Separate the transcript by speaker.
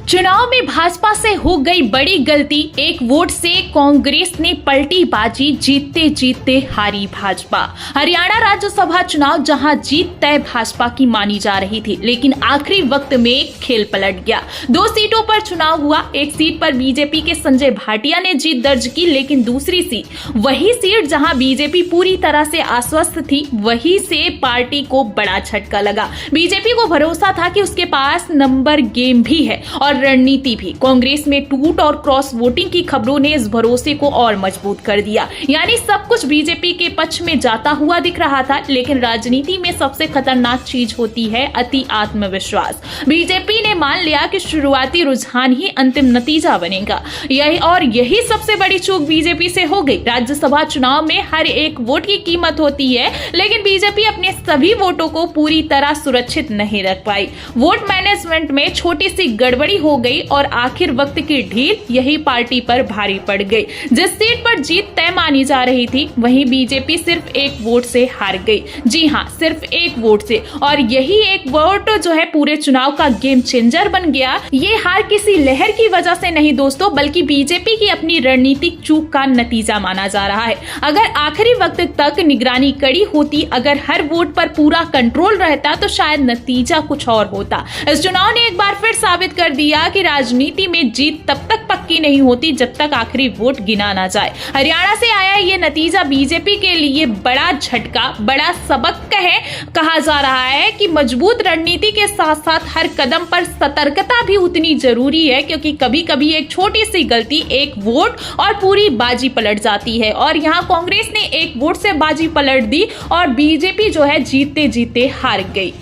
Speaker 1: चुनाव में भाजपा से हो गई बड़ी गलती, एक वोट से कांग्रेस ने पलटी बाजी, जीतते जीतते हारी भाजपा। हरियाणा राज्यसभा चुनाव जहां जीत तय भाजपा की मानी जा रही थी, लेकिन आखिरी वक्त में खेल पलट गया। 2 सीटों पर चुनाव हुआ। एक सीट पर बीजेपी के संजय भाटिया ने जीत दर्ज की, लेकिन दूसरी सीट, वही सीट जहां बीजेपी पूरी तरह से आश्वस्त थी, वहीं से पार्टी को बड़ा झटका लगा। बीजेपी को भरोसा था कि उसके पास नंबर गेम भी है और रणनीति भी। कांग्रेस में टूट और क्रॉस वोटिंग की खबरों ने इस भरोसे को और मजबूत कर दिया। यानी सब कुछ बीजेपी के पक्ष में जाता हुआ दिख रहा था, लेकिन राजनीति में सबसे खतरनाक चीज होती है अति आत्मविश्वास। बीजेपी ने मान लिया कि शुरुआती रुझान ही अंतिम नतीजा बनेगा। यही सबसे बड़ी चूक बीजेपी से हो गई। राज्यसभा चुनाव में हर एक वोट की कीमत होती है, लेकिन बीजेपी अपने सभी वोटों को पूरी तरह सुरक्षित नहीं रख पाई। वोट मैनेजमेंट में छोटी सी गड़बड़ी हो गई और आखिर वक्त की ढील यही पार्टी पर भारी पड़ गई। जिस सीट पर जीत तय मानी जा रही थी, वहीं बीजेपी सिर्फ एक वोट से हार गई। जी हां, सिर्फ एक वोट से। और यही एक वोट जो है पूरे चुनाव का गेम चेंजर बन गया। ये हार किसी लहर की वजह से नहीं दोस्तों, बल्कि बीजेपी की अपनी रणनीतिक चूक का नतीजा माना जा रहा है। अगर आखिरी वक्त तक निगरानी कड़ी होती, अगर हर वोट पर पूरा कंट्रोल रहता, तो शायद नतीजा कुछ और होता। इस चुनाव ने एक बार फिर साबित कर दिया कि राजनीति में जीत तब तक पक्की नहीं होती जब तक आखिरी वोट गिना ना जाए। हरियाणा से आया ये नतीजा बीजेपी के लिए बड़ा झटका, बड़ा सबक कहा जा रहा है कि मजबूत रणनीति के साथ साथ हर कदम पर सतर्कता भी उतनी जरूरी है, क्योंकि कभी कभी एक छोटी सी गलती, एक वोट और पूरी बाजी पलट जाती है। और यहाँ कांग्रेस ने एक वोट से बाजी पलट दी और बीजेपी जो है जीतते जीतते हार गई।